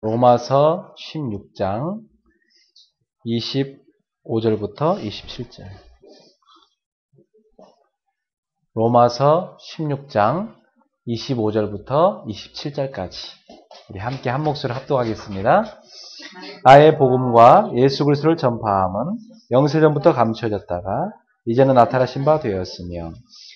로마서 16장 25절부터 27절. 로마서 16장 25절부터 27절까지 우리 함께 한 목소리로 합독하겠습니다. 나의 복음과 예수 그리스도를 전파함은 영세전부터 감춰졌다가 이제는 나타나신 바 되었으며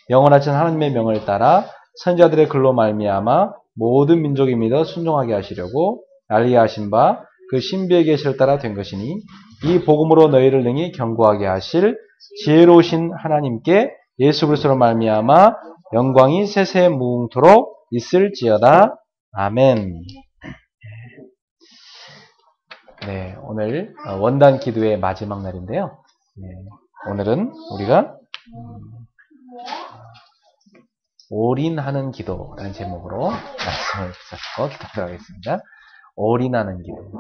영원하신 하나님의 명을 따라 선지자들의 글로 말미암아 모든 민족이 믿어 순종하게 하시려고 알리하신 바 그 신비의 계시를 따라 된 것이니 이 복음으로 너희를 능히 견고하게 하실 지혜로우신 하나님께 예수 그리스도로 말미암아 영광이 세세 무궁토록 있을지어다. 아멘. 네, 오늘 원단 기도의 마지막 날인데요. 오늘은 우리가 올인하는 기도라는 제목으로 말씀을 붙잡고 기도하도록 하겠습니다. 올인하는 기도.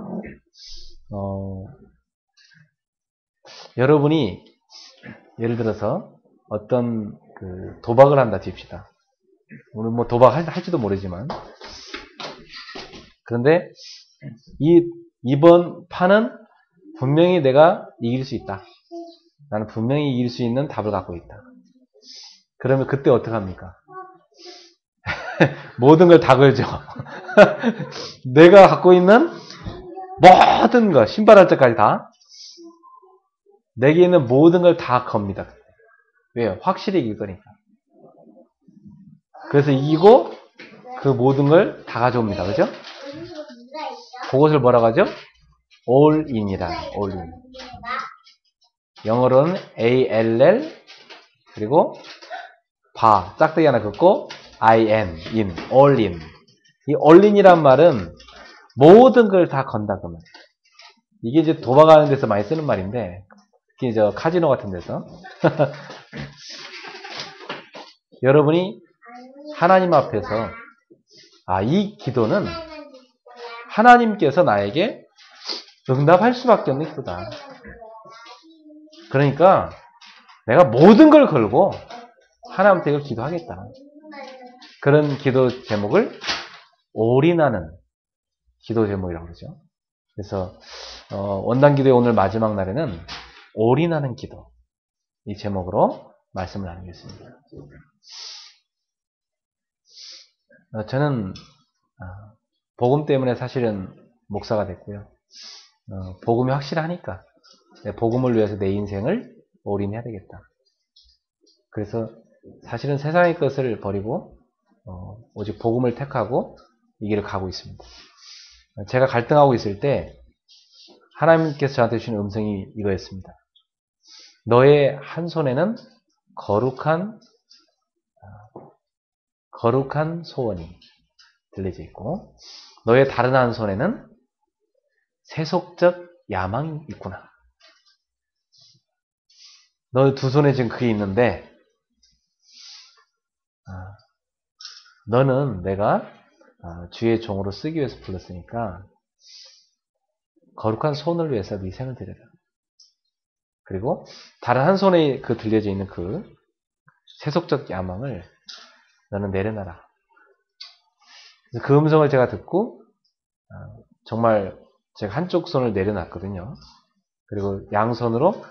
여러분이 예를 들어서 어떤 도박을 한다 칩시다. 오늘 뭐 도박할지도 모르지만, 그런데 이번 판은 분명히 내가 이길 수 있다. 나는 분명히 이길 수 있는 답을 갖고 있다. 그러면 그때 어떡합니까? 모든 걸 다 걸죠. 내가 갖고 있는 모든 것, 신발할 때까지 다, 내게 있는 모든 걸 다 겁니다. 왜요? 확실히 이길 거니까. 그래서 이기고 그 모든 걸 다 가져옵니다. 그죠? 그것을 뭐라고 하죠? all in이다. all in. 영어로는 ALL 그리고 바 짝대기 하나 긋고 IN in all in. 이 all in이란 말은 모든 걸 다 건다 그 말. 이게 이제 도박하는 데서 많이 쓰는 말인데, 특히 저 카지노 같은 데서 여러분이 하나님 앞에서 이 기도는 하나님께서 나에게 응답할 수밖에 없는 기도다. 그러니까 내가 모든 걸 걸고 하나님한테 이걸 기도하겠다. 그런 기도 제목을 올인하는 기도 제목이라고 그러죠. 그래서 원단 기도의 오늘 마지막 날에는 올인하는 기도, 이 제목으로 말씀을 나누겠습니다. 저는 복음 때문에 사실은 목사가 됐고요. 복음이 확실하니까 복음을 위해서 내 인생을 올인해야 되겠다. 그래서 사실은 세상의 것을 버리고 오직 복음을 택하고 이 길을 가고 있습니다. 제가 갈등하고 있을 때 하나님께서 저한테 주신 음성이 이거였습니다. 너의 한 손에는 거룩한 소원이 들려져 있고 너의 다른 한 손에는 세속적 야망이 있구나. 너 두 손에 지금 그게 있는데 너는 내가 주의 종으로 쓰기 위해서 불렀으니까 거룩한 손을 위해서 네 생을 드려라. 그리고 다른 한 손에 들려져 있는 그 세속적 야망을 너는 내려놔라. 그래서 그 음성을 제가 듣고 정말 제가 한쪽 손을 내려놨거든요. 그리고 양손으로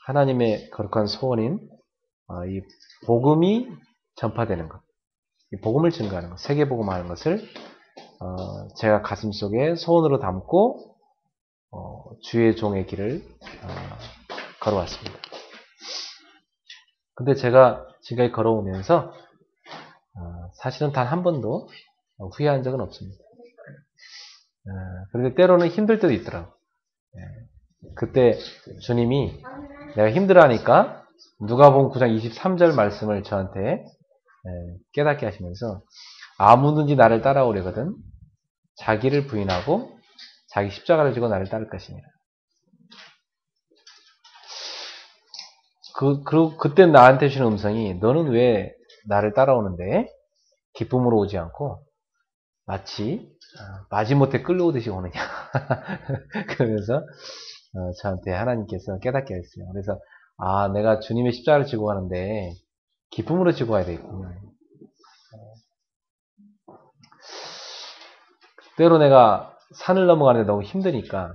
하나님의 거룩한 소원인 이 복음이 전파되는 것, 이 복음을 증거하는 것, 세계복음하는 것을 제가 가슴속에 소원으로 담고 주의 종의 길을 걸어왔습니다. 근데 제가 지금까지 걸어오면서 사실은 단 한 번도 후회한 적은 없습니다. 그런데 때로는 힘들 때도 있더라고요. 그때 주님이 내가 힘들어하니까 누가복음 9장 23절 말씀을 저한테 깨닫게 하시면서 아무든지 나를 따라오려거든 자기를 부인하고 자기 십자가를 지고 나를 따를 것이니라. 그때 나한테 주신 음성이 너는 왜 나를 따라오는데 기쁨으로 오지 않고 마치 마지못해 끌려오듯이 오느냐. 그러면서 저한테 하나님께서 깨닫게 했어요. 그래서 내가 주님의 십자가를 지고 가는데 기쁨으로 지고 가야 되겠구나. 때로 내가 산을 넘어가는데 너무 힘드니까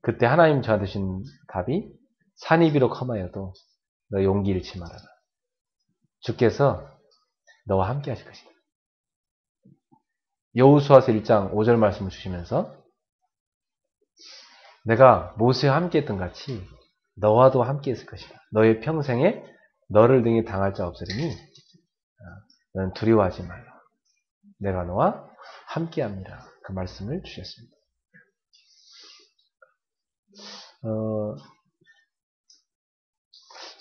그때 하나님 저한테 주신 답이 산이 비록 험하여도 너 용기 잃지 말아라. 주께서 너와 함께 하실 것이다. 여호수아서 1장 5절 말씀을 주시면서 내가 모세와 함께 했던 같이 너와도 함께 했을 것이다. 너의 평생에 너를 등에 당할 자 없으리니 너는 두려워하지 말라. 내가 너와 함께합니다. 그 말씀을 주셨습니다.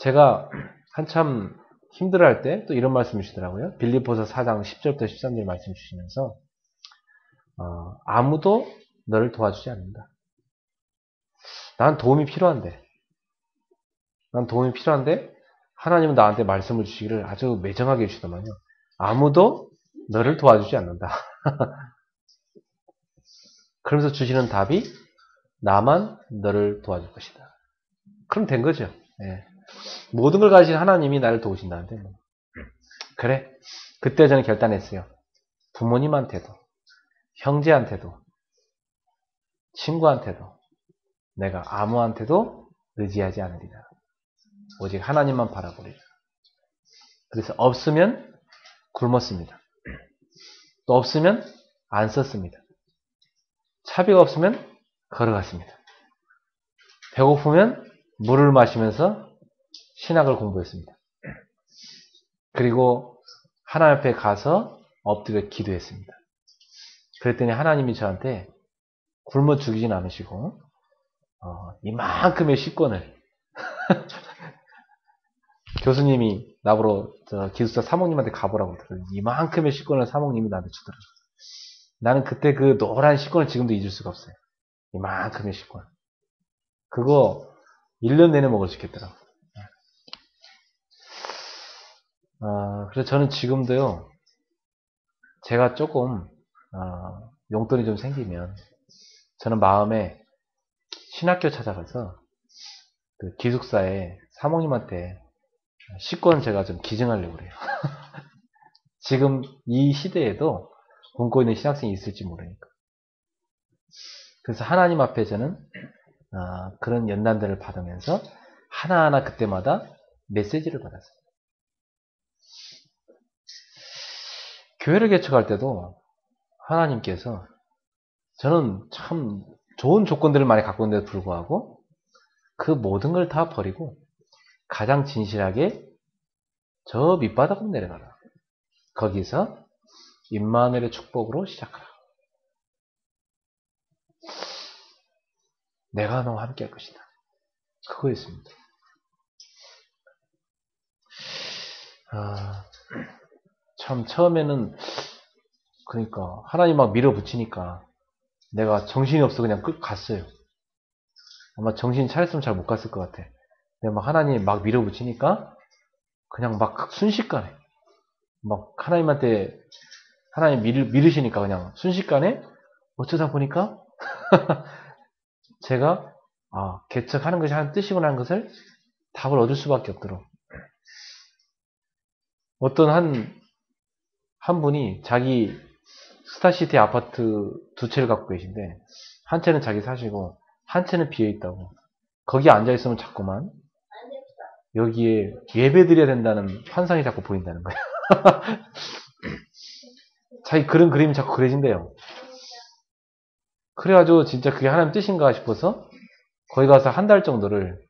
제가 한참 힘들어할 때 또 이런 말씀 주시더라고요. 빌립보서 4장 10절부터 13절 말씀 주시면서 아무도 너를 도와주지 않는다. 난 도움이 필요한데 하나님은 나한테 말씀을 주시기를 아주 매정하게 해주시더만요. 아무도 너를 도와주지 않는다. 그러면서 주시는 답이 나만 너를 도와줄 것이다. 그럼 된 거죠. 네. 모든 걸 가진 하나님이 나를 도우신다는데 뭐. 그래. 그때 저는 결단했어요. 부모님한테도 형제한테도 친구한테도 내가 아무한테도 의지하지 않으리라. 오직 하나님만 바라보리라. 그래서 없으면 굶었습니다. 또 없으면 안 썼습니다. 차비가 없으면 걸어갔습니다. 배고프면 물을 마시면서 신학을 공부했습니다. 그리고 하나님 앞에 가서 엎드려 기도했습니다. 그랬더니 하나님이 저한테 굶어 죽이진 않으시고 이만큼의 식권을 교수님이 나보러 기숙사 사모님한테 가보라고 그러더라고요. 이만큼의 식권을 사모님이 나한테 주더라고요. 나는 그때 그 노란 식권을 지금도 잊을 수가 없어요. 이만큼의 식권. 그거 1년 내내 먹을 수 있겠더라고요. 그래서 저는 지금도요, 제가 조금 용돈이 좀 생기면 저는 마음에 신학교 찾아가서 그 기숙사에 사모님한테 식권 제가 좀 기증하려고 그래요. 지금 이 시대에도 굶고 있는 신학생이 있을지 모르니까. 그래서 하나님 앞에 저는 그런 연단들을 받으면서 하나하나 그때마다 메시지를 받았어요. 교회를 개척할 때도 하나님께서 저는 참 좋은 조건들을 많이 갖고 있는데도 불구하고 그 모든 걸 다 버리고 가장 진실하게 저 밑바닥으로 내려가라. 거기서 임마누엘의 축복으로 시작하라. 내가 너와 함께 할 것이다. 그거였습니다. 참 처음에는 그러니까 하나님 막 밀어붙이니까 내가 정신이 없어 그냥 끝 갔어요. 아마 정신 차렸으면 잘 못 갔을 것 같아. 근데 막 하나님 막 밀어붙이니까 그냥 막 순식간에 막 하나님한테 하나님 밀으시니까 그냥 순식간에 어쩌다 보니까 제가 개척하는 것이 하나님 뜻이구나 하는 것을 답을 얻을 수밖에 없도록 어떤 한 분이 자기 스타시티 아파트 2채를 갖고 계신데 한 채는 자기 사시고 한 채는 비어있다고 거기 앉아있으면 자꾸만 여기에 예배 드려야 된다는 환상이 자꾸 보인다는 거예요. 자기 그런 그림이 자꾸 그려진대요. 그래가지고 진짜 그게 하나님 뜻인가 싶어서 거기 가서 한 달 정도를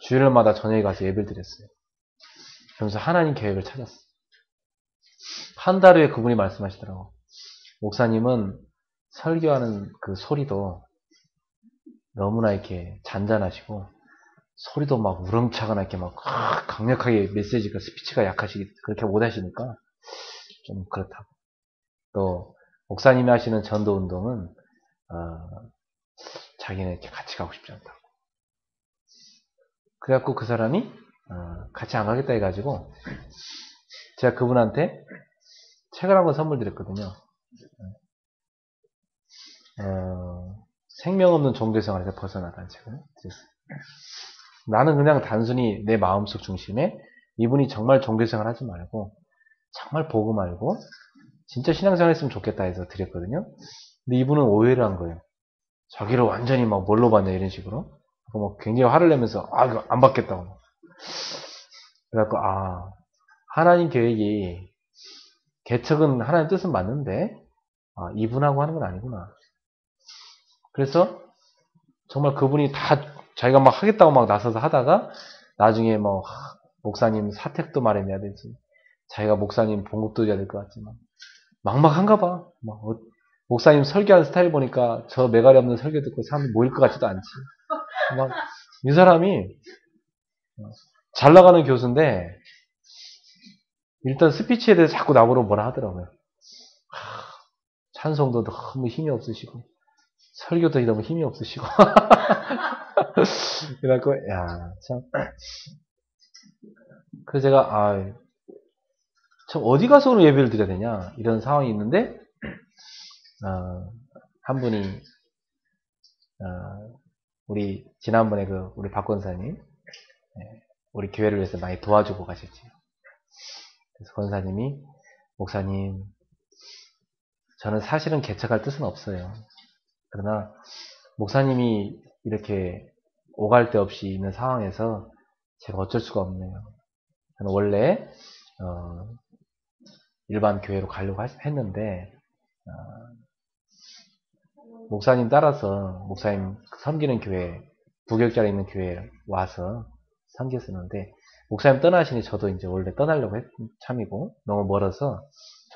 주일마다 저녁에 가서 예배를 드렸어요. 그러면서 하나님 계획을 찾았어요. 한 달 후에 그분이 말씀하시더라고. 목사님은 설교하는 그 소리도 너무나 이렇게 잔잔하시고 소리도 막 우렁차거나 이렇게 막 강력하게 메시지가 스피치가 약하시기 그렇게 못하시니까 좀 그렇다고. 또 목사님이 하시는 전도 운동은 자기는 이렇게 같이 가고 싶지 않다고. 그래갖고 그 사람이 같이 안 가겠다 해가지고 제가 그분한테 책을 한 권 선물 드렸거든요. 생명 없는 종교생활에서 벗어나다는 책을 드렸어요. 나는 그냥 단순히 내 마음속 중심에 이분이 정말 종교생활 하지 말고 정말 복음 알고 진짜 신앙생활 했으면 좋겠다 해서 드렸거든요. 근데 이분은 오해를 한 거예요. 자기를 완전히 막 뭘로 봤냐 이런 식으로. 막 굉장히 화를 내면서 이거 안 받겠다고. 그래갖고 하나님 계획이 개척은 하나님 뜻은 맞는데 이분하고 하는 건 아니구나. 그래서 정말 그분이 다 자기가 막 하겠다고 막 나서서 하다가 나중에 뭐 목사님 사택도 마련해야 되지. 자기가 목사님 봉급도 줘야 될 것 같지만 막막한가 봐. 목사님 설교하는 스타일 보니까 저 매가리 없는 설교 듣고 사람들이 모일 것 같지도 않지. 이 사람이 잘 나가는 교수인데 일단 스피치에 대해서 자꾸 나보고 뭐라 하더라고요. 찬송도 너무 힘이 없으시고 설교도 너무 힘이 없으시고 그래갖고 참. 그래서 제가 참 어디 가서 오늘 예배를 드려야 되냐 이런 상황이 있는데 한 분이 우리 지난번에 우리 박 권사님 우리 교회를 위해서 많이 도와주고 가셨죠. 그래서 권사님이 목사님 저는 사실은 개척할 뜻은 없어요. 그러나 목사님이 이렇게 오갈 데 없이 있는 상황에서 제가 어쩔 수가 없네요. 저는 원래 일반 교회로 가려고 했는데 목사님 따라서 목사님 섬기는 교회 부교육자로 있는 교회에 와서 섬겼었는데 목사님 떠나시니 저도 이제 원래 떠나려고 했 참이고 너무 멀어서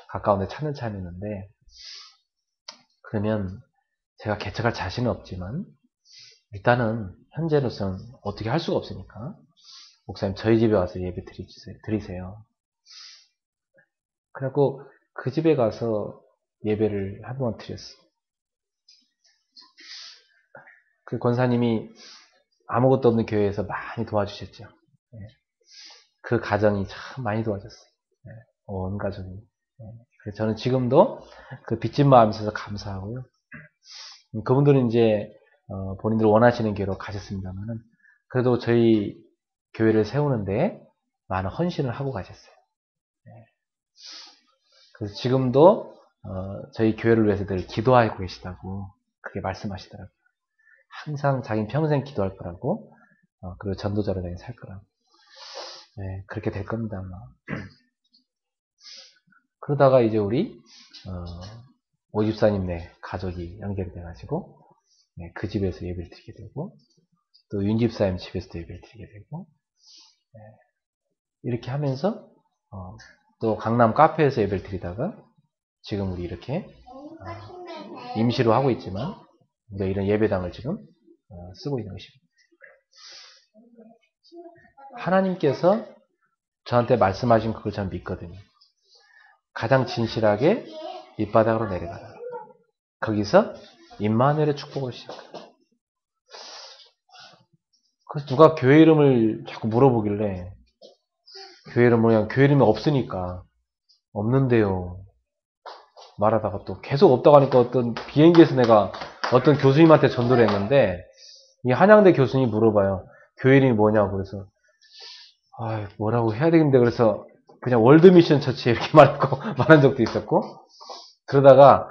가까운 데 찾는 참이었는데 그러면 제가 개척할 자신은 없지만 일단은 현재로서는 어떻게 할 수가 없으니까 목사님 저희 집에 와서 예배 드리세요. 그래갖고 그 집에 가서 예배를 한번 드렸어요. 그 권사님이 아무것도 없는 교회에서 많이 도와주셨죠. 그 가정이 참 많이 도와줬어요. 온 가족이. 그래서 저는 지금도 그 빚진 마음이 있어서 감사하고요. 그분들은 이제 본인들 원하시는 교회로 가셨습니다만은 그래도 저희 교회를 세우는데 많은 헌신을 하고 가셨어요. 그래서 지금도 저희 교회를 위해서 늘 기도하고 계시다고 그렇게 말씀하시더라고요. 항상 자기는 평생 기도할 거라고 그리고 전도자로 자기는 살 거라고. 그렇게 될 겁니다 아마. 그러다가 이제 우리 오집사님네 가족이 연결이 돼가지고 그 집에서 예배를 드리게 되고 또 윤집사님 집에서도 예배를 드리게 되고 이렇게 하면서 또 강남 카페에서 예배를 드리다가 지금 우리 이렇게 임시로 하고 있지만 우리가 이런 예배당을 지금 쓰고 있는 것입니다. 하나님께서 저한테 말씀하신 그걸 저는 믿거든요. 가장 진실하게 밑바닥으로 내려가라. 거기서 임마누엘의 축복을 시작해요. 그래서 누가 교회 이름을 자꾸 물어보길래 교회 이름 뭐냐? 교회 이름이 없으니까 없는데요. 말하다가 또 계속 없다고 하니까 어떤 비행기에서 내가 어떤 교수님한테 전도를 했는데 이 한양대 교수님이 물어봐요. 교회 이름이 뭐냐고. 그래서 뭐라고 해야 되겠는데 그래서 그냥 월드미션 처치 이렇게 말한 적도 있었고 그러다가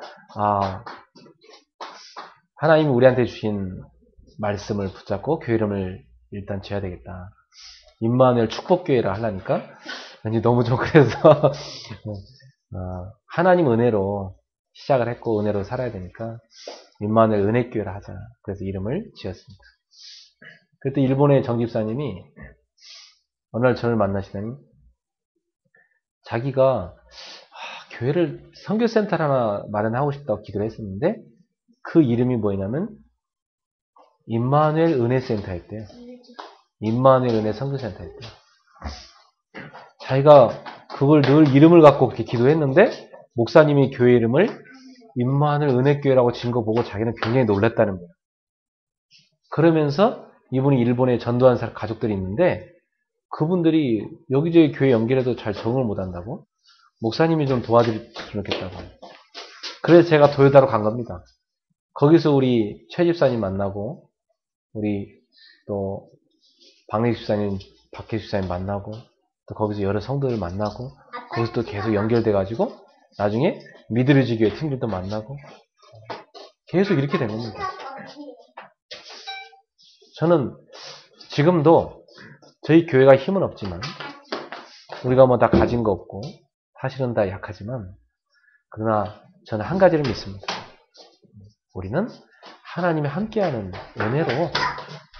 하나님이 우리한테 주신 말씀을 붙잡고 교회 이름을 일단 지어야 되겠다. 임마누엘 축복교회라 하려니까 왠지 너무 좀 그래서 하나님 은혜로 시작을 했고 은혜로 살아야 되니까 임마누엘 은혜교회라 하자. 그래서 이름을 지었습니다. 그때 일본의 정집사님이 어느 날 저를 만나시더니 자기가 교회를 선교센터 하나 마련하고 싶다고 기도를 했었는데 그 이름이 뭐냐면 임마누엘 은혜센터였대요. 임마누엘 은혜 선교센터였대요. 자기가 그걸 늘 이름을 갖고 그렇게 기도했는데 목사님이 교회 이름을 임마누엘 은혜교회라고 지은 거 보고 자기는 굉장히 놀랐다는 거예요. 그러면서 이분이 일본에 전도한 사람 가족들이 있는데 그분들이 여기저기 교회 연결해도 잘 적응을 못한다고 목사님이 좀 도와주면 좋겠다고. 그래서 제가 도요다로 간 겁니다. 거기서 우리 최 집사님 만나고 우리 또 박래 집사님, 박혜 집사님 만나고 또 거기서 여러 성도들 만나고 거기서 또 계속 연결돼가지고 나중에 미드리지 교회 팀들도 만나고 계속 이렇게 된 겁니다. 저는 지금도 저희 교회가 힘은 없지만 우리가 뭐 다 가진 거 없고 사실은 다 약하지만 그러나 저는 한 가지를 믿습니다. 우리는 하나님이 함께하는 은혜로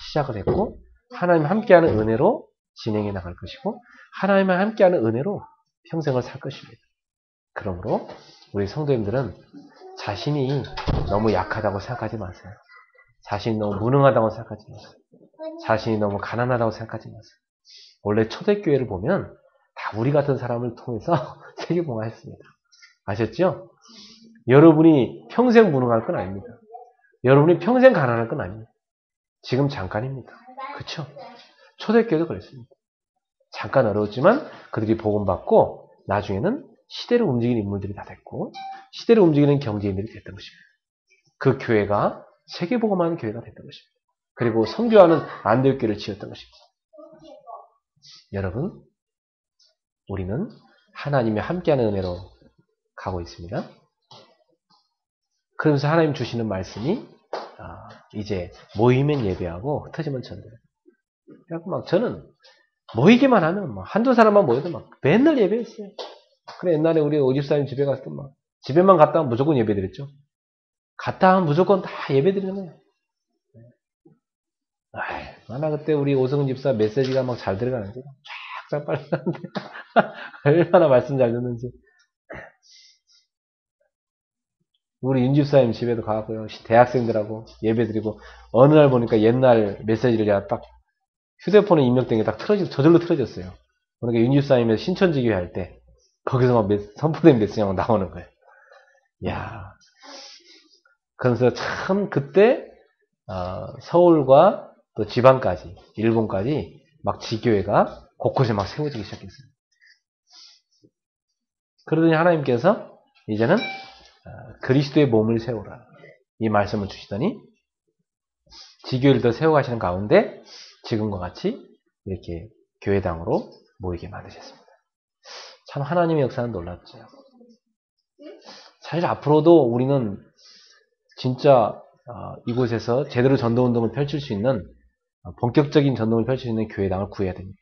시작을 했고 하나님이 함께하는 은혜로 진행해 나갈 것이고 하나님이 함께하는 은혜로 평생을 살 것입니다. 그러므로 우리 성도님들은 자신이 너무 약하다고 생각하지 마세요. 자신이 너무 무능하다고 생각하지 마세요. 자신이 너무 가난하다고 생각하지 마세요. 원래 초대교회를 보면 다 우리 같은 사람을 통해서 세계봉화했습니다. 아셨죠? 여러분이 평생 무능할 건 아닙니다. 여러분이 평생 가난할 건 아닙니다. 지금 잠깐입니다. 그렇죠? 초대교회도 그랬습니다. 잠깐 어려웠지만 그들이 복음받고 나중에는 시대를 움직이는 인물들이 다 됐고 시대를 움직이는 경제인들이 됐던 것입니다. 그 교회가 세계복음하는 교회가 됐던 것입니다. 그리고 선교하는 안디옥교회를 지었던 것입니다. 여러분, 우리는 하나님이 함께하는 은혜로 가고 있습니다. 그러면서 하나님 주시는 말씀이 이제 모이면 예배하고 흩어지면 전도해요. 그래서 막 저는 모이기만 하면 막 한두 사람만 모여도 막 맨날 예배했어요. 그래 옛날에 우리 오집사님 집에 갔을 때 막 집에만 갔다 하면 무조건 예배드렸죠. 갔다 하면 무조건 다 예배드리는 거예요. 나 그때 우리 오성은 집사 메시지가 막 잘 들어가는지 쫙쫙 빨리 가는데 얼마나 말씀 잘 듣는지. 우리 윤집사님 집에도 가고요. 대학생들하고 예배드리고 어느 날 보니까 옛날 메시지를 제가 딱 휴대폰에 입력된 게 딱 저절로 틀어졌어요. 그러니까 윤집사님의 신천지교회 할 때 거기서 막 선포된 메시지가 나오는 거예요. 이야. 그래서 참 그때 서울과 또 지방까지 일본까지 막 지교회가 곳곳에 막 세워지기 시작했어요. 그러더니 하나님께서 이제는 그리스도의 몸을 세우라 이 말씀을 주시더니 지교회를 더 세워가시는 가운데 지금과 같이 이렇게 교회당으로 모이게 만드셨습니다. 참 하나님의 역사는 놀랍죠. 사실 앞으로도 우리는 진짜 이곳에서 제대로 전도운동을 펼칠 수 있는 본격적인 전도를 펼칠 수 있는 교회당을 구해야 됩니다.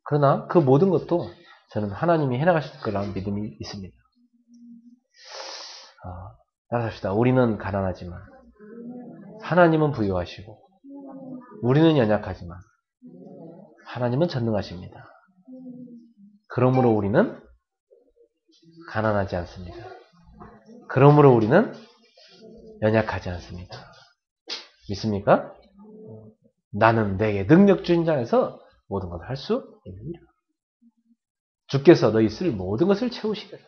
그러나 그 모든 것도 저는 하나님이 해나가실 거라는 믿음이 있습니다. 따라합시다. 우리는 가난하지만 하나님은 부유하시고 우리는 연약하지만 하나님은 전능하십니다. 그러므로 우리는 가난하지 않습니다. 그러므로 우리는 연약하지 않습니다. 믿습니까? 나는 내게 능력 주신 자 안에서 모든 것을 할 수 있느니라. 주께서 너희 쓸 모든 것을 채우시리라.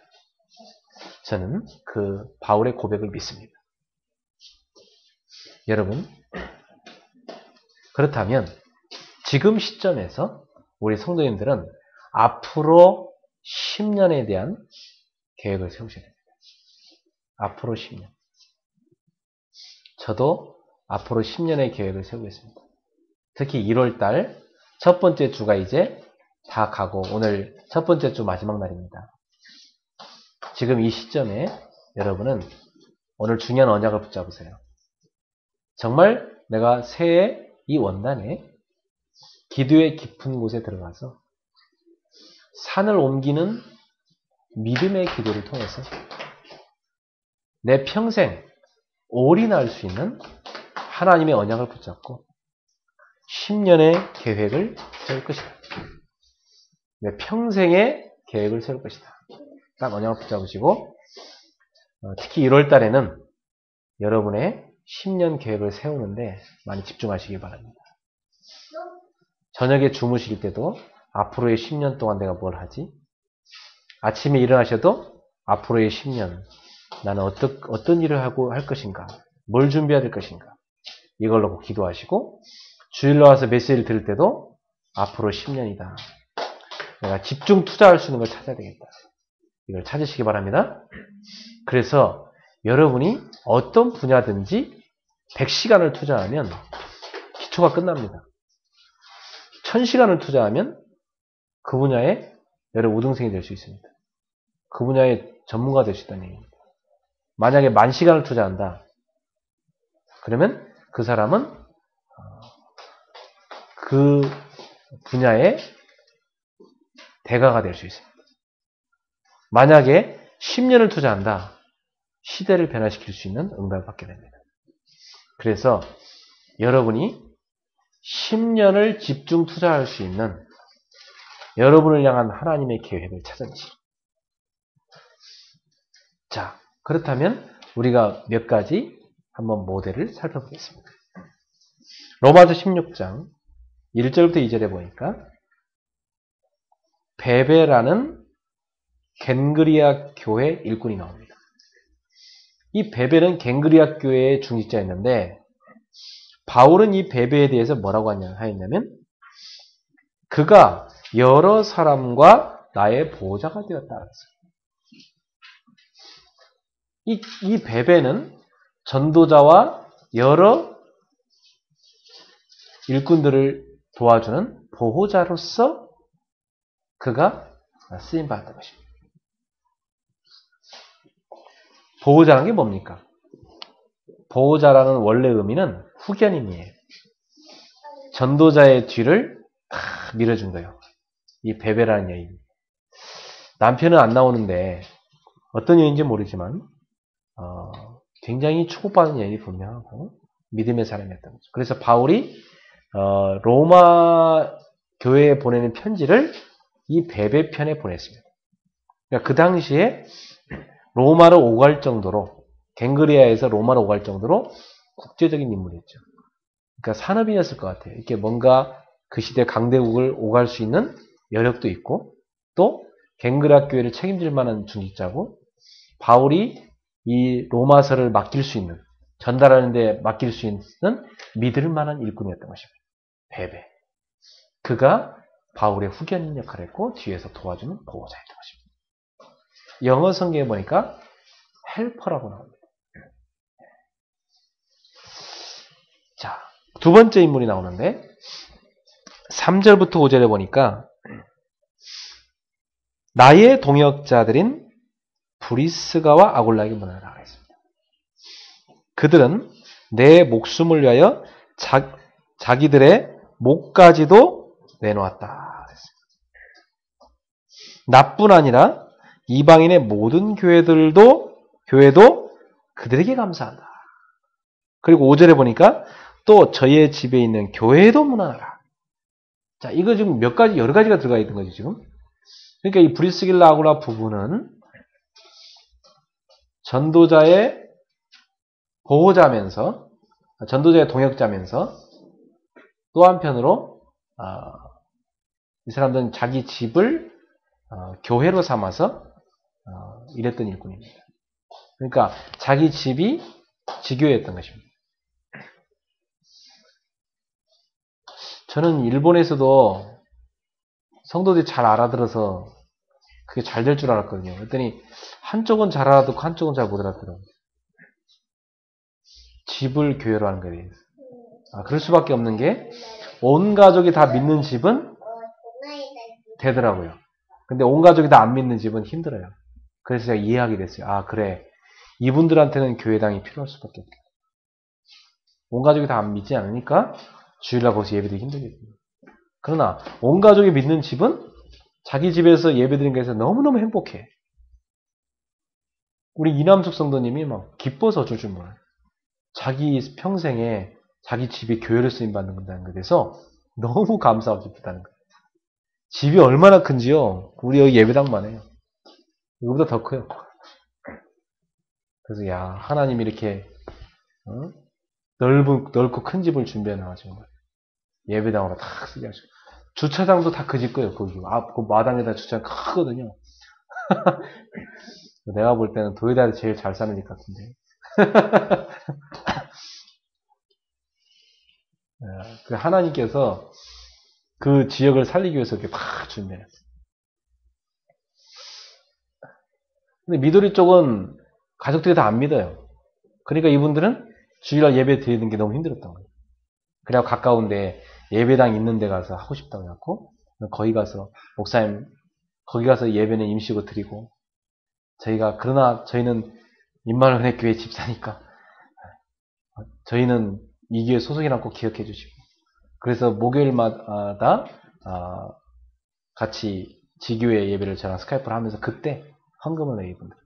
저는 그 바울의 고백을 믿습니다. 여러분, 그렇다면 지금 시점에서 우리 성도님들은 앞으로 10년에 대한 계획을 세우셔야 됩니다. 앞으로 10년. 저도 앞으로 10년의 계획을 세우겠습니다. 특히 1월달 첫 번째 주가 이제 다 가고 오늘 첫 번째 주 마지막 날입니다. 지금 이 시점에 여러분은 오늘 중요한 언약을 붙잡으세요. 정말 내가 새해 이 원단에 기도의 깊은 곳에 들어가서 산을 옮기는 믿음의 기도를 통해서 내 평생 올인할 수 있는 하나님의 언약을 붙잡고 10년의 계획을 세울 것이다. 내 평생의 계획을 세울 것이다. 딱 언약을 붙잡으시고 특히 1월 달에는 여러분의 10년 계획을 세우는데 많이 집중하시기 바랍니다. 저녁에 주무실 때도 앞으로의 10년 동안 내가 뭘 하지? 아침에 일어나셔도 앞으로의 10년 나는 어떤 일을 하고 할 것인가? 뭘 준비해야 될 것인가? 이걸로 기도하시고 주일로 와서 메시지를 들을 때도 앞으로 10년이다. 내가 집중 투자할 수 있는 걸 찾아야 되겠다. 이걸 찾으시기 바랍니다. 그래서 여러분이 어떤 분야든지 100시간을 투자하면 기초가 끝납니다. 1000시간을 투자하면 그 분야에 여러분 우등생이 될 수 있습니다. 그 분야의 전문가 될 수 있다는 얘기입니다. 만약에 10,000시간을 투자한다. 그러면 그 사람은 그 분야의 대가가 될 수 있습니다. 만약에 10년을 투자한다. 시대를 변화시킬 수 있는 응답을 받게 됩니다. 그래서 여러분이 10년을 집중 투자할 수 있는 여러분을 향한 하나님의 계획을 찾은지. 자, 그렇다면 우리가 몇 가지 한번 모델을 살펴보겠습니다. 로마서 16장 1절부터 2절에 보니까 베베라는 겐그리아 교회 일꾼이 나옵니다. 이 베벨은 겐그리아 교회의 중직자였는데 바울은 이 베베에 대해서 뭐라고 하였냐면 그가 여러 사람과 나의 보호자가 되었다 그랬어요. 이 베베는 전도자와 여러 일꾼들을 도와주는 보호자로서 그가 쓰임받았던 것입니다. 보호자라는 게 뭡니까? 보호자라는 원래 의미는 후견인이에요. 전도자의 뒤를 다 밀어준 거예요. 이 베베라는 여인. 남편은 안 나오는데 어떤 여인인지 모르지만 굉장히 축복받은 여인이 분명하고 믿음의 사람이었던 거죠. 그래서 바울이 로마 교회에 보내는 편지를 이 베베 편에 보냈습니다. 그러니까 그 당시에 로마로 오갈 정도로 갱그리아에서 로마로 오갈 정도로 국제적인 인물이었죠. 그러니까 산업인이었을 것 같아요. 이렇게 뭔가 그 시대 강대국을 오갈 수 있는 여력도 있고 또 갱그리아 교회를 책임질 만한 중직자고 바울이 이 로마서를 맡길 수 있는 전달하는 데 맡길 수 있는 믿을 만한 일꾼이었던 것입니다. 베베. 그가 바울의 후견인 역할을 했고 뒤에서 도와주는 보호자였던 것입니다. 영어 성경에 보니까 헬퍼라고 나옵니다. 자, 두 번째 인물이 나오는데 3절부터 5절에 보니까 나의 동역자들인 브리스가와 아굴라에게 문하라 했습니다. 그들은 내 목숨을 위하여 자기들의 목까지도 내놓았다. 나뿐 아니라 이방인의 모든 교회도 그들에게 감사한다. 그리고 5절에 보니까 또 저의 집에 있는 교회도 문안하라. 자, 이거 지금 몇 가지, 여러 가지가 들어가 있는 거죠, 지금. 그러니까 이 브리스길라 아굴라 부부는 전도자의 보호자면서, 전도자의 동역자면서 또 한편으로, 이 사람들은 자기 집을 교회로 삼아서 일했던 일꾼입니다. 그러니까 자기 집이 지교회였던 것입니다. 저는 일본에서도 성도들이 잘 알아들어서 그게 잘 될 줄 알았거든요. 그랬더니 한쪽은 잘 알아듣고 한쪽은 잘 못 알아들어요. 집을 교회로 하는 거예요. 그럴 수밖에 없는 게 온 가족이 다 믿는 집은 되더라고요. 근데 온 가족이 다 안 믿는 집은 힘들어요. 그래서 제가 이해하게 됐어요. 그래. 이분들한테는 교회당이 필요할 수밖에 없겠다. 온 가족이 다 안 믿지 않으니까 주일날 거기서 예배드리기 힘들겠군요. 그러나 온 가족이 믿는 집은 자기 집에서 예배드리는 것에서 너무너무 행복해. 우리 이남숙 성도님이 막 기뻐서 어쩔 줄 몰라요. 자기 평생에 자기 집이 교회를 쓰임받는 것에 대해서 너무 감사하고 기쁘다는 거예요. 집이 얼마나 큰지요. 우리 여기 예배당만 해요. 이거보다 더 커요. 그래서 하나님이 이렇게 넓고 큰 집을 준비해놔가지고 예배당으로 다 쓰게 하시고 주차장도 다 그 집 거예요. 거기 그 마당에다 주차장 크거든요. 내가 볼 때는 도요다에 제일 잘 사는 집 같은데. 그 하나님께서 그 지역을 살리기 위해서 이렇게 다 준비했어요. 근데 미도리 쪽은 가족들이 다 안 믿어요. 그러니까 이분들은 주일날 예배 드리는 게 너무 힘들었던 거예요. 그래서 가까운데 예배당 있는 데 가서 하고 싶다고 해갖고 거기 가서 목사님 거기 가서 예배는 임시고 드리고 그러나 저희는 임마누엘교회 집사니까 저희는 이 교회 소속이라고 꼭 기억해 주시고, 그래서 목요일마다 같이 지교회 예배를 저랑 스카이프를 하면서 그때 헌금을 내요. 이분들.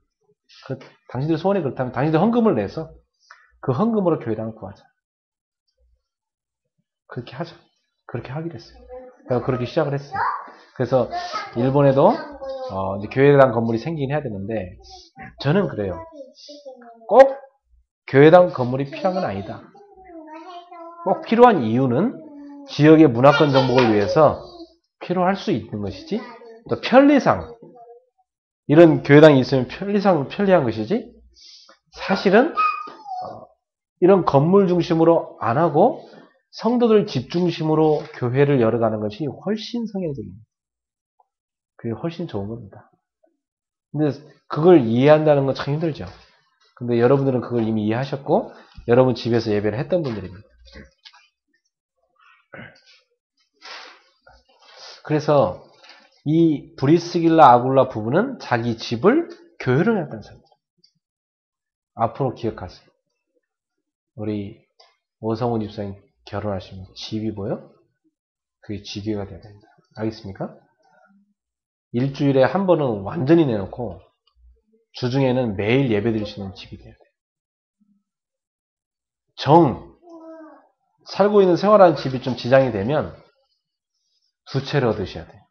당신들 소원이 그렇다면 당신들 헌금을 내서 그 헌금으로 교회당을 구하자. 그렇게 하자. 그렇게 하기로 했어요. 그래서 그렇게 시작을 했어요. 그래서 일본에도 이제 교회당 건물이 생기긴 해야 되는데, 저는 그래요. 꼭 교회당 건물이 필요한 건 아니다. 꼭 필요한 이유는 지역의 문화권 정복을 위해서 필요할 수 있는 것이지, 또 편리상 이런 교회당이 있으면 편리한 것이지, 사실은 이런 건물 중심으로 안 하고 성도들 집중심으로 교회를 열어가는 것이 훨씬 성향적입니다. 그게 훨씬 좋은 겁니다. 근데 그걸 이해한다는 건 참 힘들죠. 근데 여러분들은 그걸 이미 이해하셨고, 여러분 집에서 예배를 했던 분들입니다. 그래서 이 브리스길라 아굴라 부부는 자기 집을 교회로 했다는 사람입니다. 앞으로 기억하세요. 우리 오성훈 집사님 결혼하시면 집이 뭐요? 그게 지교회가 돼야 됩니다. 알겠습니까? 일주일에 한 번은 완전히 내놓고 주중에는 매일 예배 드릴 수 있는 집이 돼야 돼요. 살고 있는 생활하는 집이 좀 지장이 되면 두 채를 얻으셔야 돼요.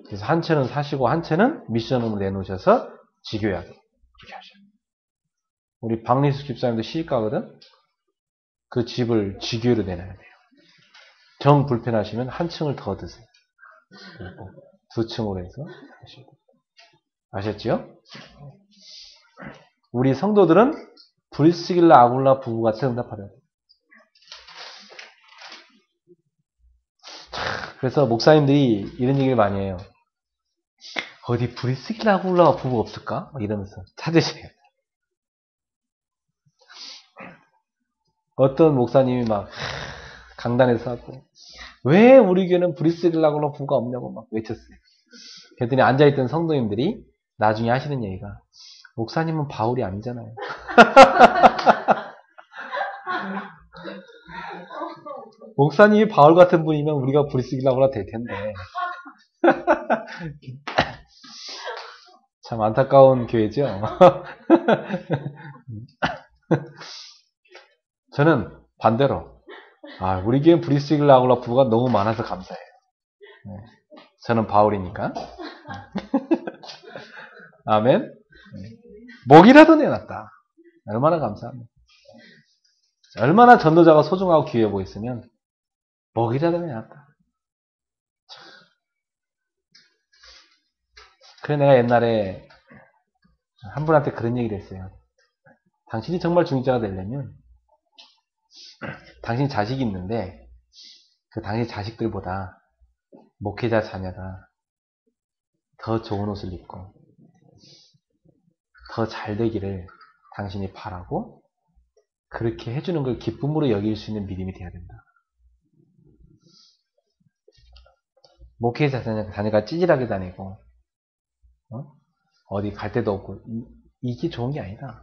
그래서 한 채는 사시고 한 채는 미션으로 내놓으셔서 지교회하게 그렇게 하셔야 돼요. 우리 박리숙 집사님도 시집가거든. 그 집을 지교회로 내놔야 돼요. 정 불편하시면 한 층을 더 드세요. 두 층으로 해서 하셔야 돼요. 아셨죠? 우리 성도들은 브리스길라 아굴라 부부같이 응답하려고 해요. 그래서 목사님들이 이런 얘기를 많이 해요. 어디 브리스길라 아굴라 부부 없을까? 이러면서 찾으세요. 어떤 목사님이 막 강단에서 하고, 왜 우리 교회는 브리스길라 아굴라 부부가 없냐고 막 외쳤어요. 그랬더니 앉아있던 성도님들이 나중에 하시는 얘기가, 목사님은 바울이 아니잖아요. 목사님이 바울 같은 분이면 우리가 브리스길라 아굴라 될 텐데. 참 안타까운 교회죠. 저는 반대로, 우리 교회는 브리스길라 아굴라 부부가 너무 많아서 감사해요. 저는 바울이니까. 아멘. 목이라도 내놨다. 얼마나 감사합니다. 얼마나 전도자가 소중하고 귀해 보였으면 목이라도 내놨다. 그래, 내가 옛날에 한 분한테 그런 얘기를 했어요. 당신이 정말 중직자가 되려면 당신 자식이 있는데 그 당신 자식들보다 목회자 자녀가 더 좋은 옷을 입고 더 잘 되기를 당신이 바라고 그렇게 해주는 걸 기쁨으로 여길 수 있는 믿음이 돼야 된다. 목회자 자녀가 찌질하게 다니고 어디 갈 데도 없고 이게 좋은 게 아니다.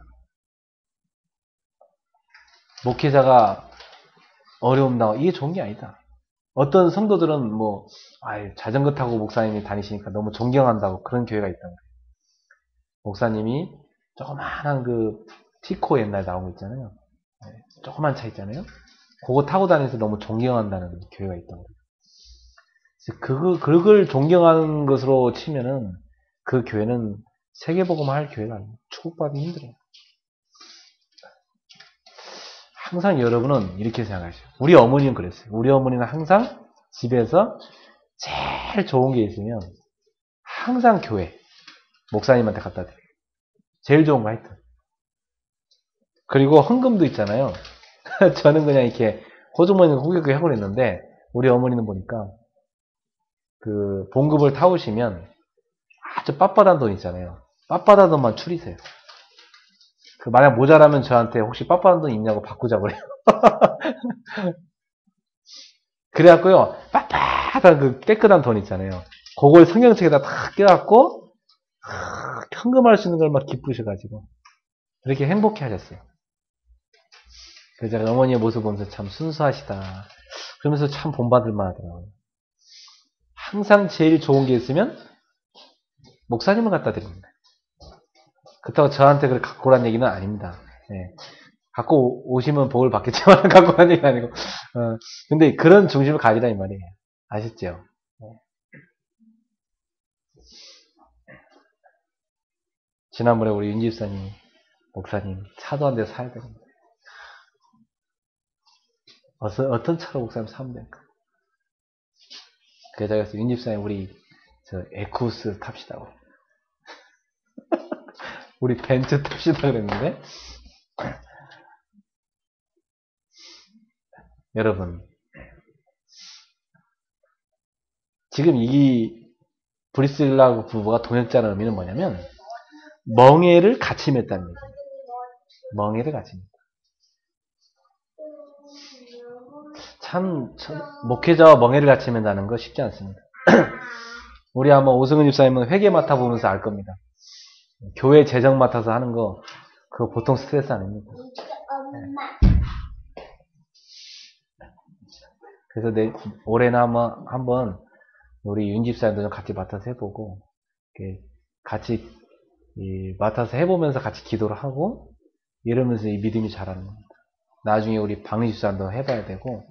목회자가 어려움 나고 이게 좋은 게 아니다. 어떤 성도들은 자전거 타고 목사님이 다니시니까 너무 존경한다고 그런 교회가 있단 말이에요. 목사님이 조그만한 그 티코 옛날에 나온 거 있잖아요. 조그만 차 있잖아요. 그거 타고 다니면서 너무 존경한다는 교회가 있단 말이에요. 그걸 존경하는 것으로 치면은 그 교회는 세계복음화 할 교회가 아니에요. 축복받기 힘들어요. 항상 여러분은 이렇게 생각하세요. 우리 어머니는 그랬어요. 우리 어머니는 항상 집에서 제일 좋은 게 있으면 항상 교회 목사님한테 갖다 드려요. 제일 좋은 거 하여튼. 그리고 헌금도 있잖아요. 저는 그냥 이렇게 호주머니는 호객을 하고 그랬는데 우리 어머니는 보니까 그 봉급을 타오시면 아주 빳빳한 돈 있잖아요. 빳빳한 돈만 추리세요. 그 만약 모자라면 저한테 혹시 빳빳한 돈 있냐고 바꾸자고 그래요. 그래갖고요, 빳빳한 그 깨끗한 돈 있잖아요. 그걸 성경책에다 다 껴갖고, 현금할 수 있는 걸 막 기쁘셔가지고. 그렇게 행복해 하셨어요. 그래서 제가 어머니의 모습 보면서 참 순수하시다. 그러면서 참 본받을만 하더라고요. 항상 제일 좋은 게 있으면 목사님을 갖다 드립니다. 그렇다고 저한테 그걸 갖고 오라는 얘기는 아닙니다. 네. 갖고 오시면 복을 받겠지만 갖고 오라는 얘기는 아니고 근데 그런 중심을 가지라 이 말이에요. 아셨죠? 네. 지난번에 우리 윤 집사님 목사님 차도 한 대 사야 됩니다. 어떤 차로 목사님 사면 될까? 그래서 제가 윤 집사님 우리 저 에쿠스 탑시다고 우리 벤츠 탑시다 그랬는데 여러분 지금 이 브리스라 부부가 동역자는 의미는 뭐냐면 멍에를 같이 맸다는 얘기예요. 멍에를 같이 맸다. 참 목회자와 멍에를 같이 맨다는 거 쉽지 않습니다. 우리 아마 오승은 집사님은 회계 맡아보면서 알 겁니다. 교회 재정 맡아서 하는 거 그거 보통 스트레스 아닙니다. 네. 그래서 올해나 한번 우리 윤 집사님도 좀 같이 맡아서 해보고 같이 맡아서 해보면서 같이 기도를 하고 이러면서 이 믿음이 자라는 겁니다. 나중에 우리 박리 집사님도 해봐야 되고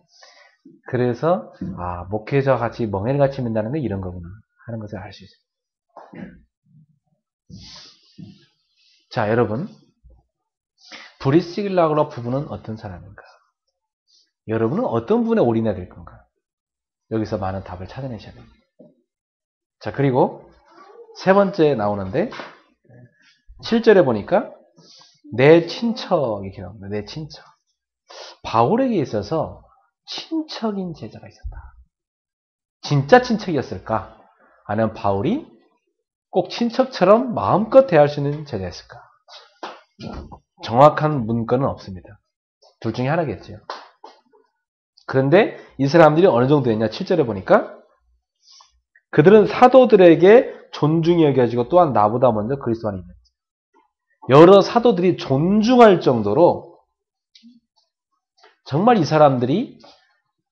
그래서 목회자와 같이 멍해를 같이 민다는 게 이런 거구나 하는 것을 알 수 있어요. 자 여러분 브리스길라와 부부는 어떤 사람인가? 여러분은 어떤 분에 올인해야 될 건가? 여기서 많은 답을 찾아내셔야 됩니다. 자 그리고 세 번째 나오는데 7절에 보니까 내 친척 이렇게 나옵니다. 내 친척. 바울에게 있어서 친척인 제자가 있었다. 진짜 친척이었을까? 아니면 바울이 꼭 친척처럼 마음껏 대할 수 있는 제자였을까? 정확한 문건은 없습니다. 둘 중에 하나겠죠. 그런데 이 사람들이 어느 정도 했냐? 7절에 보니까 그들은 사도들에게 존중이 여겨지고 또한 나보다 먼저 그리스도 안에 있는 여러 사도들이 존중할 정도로 정말 이 사람들이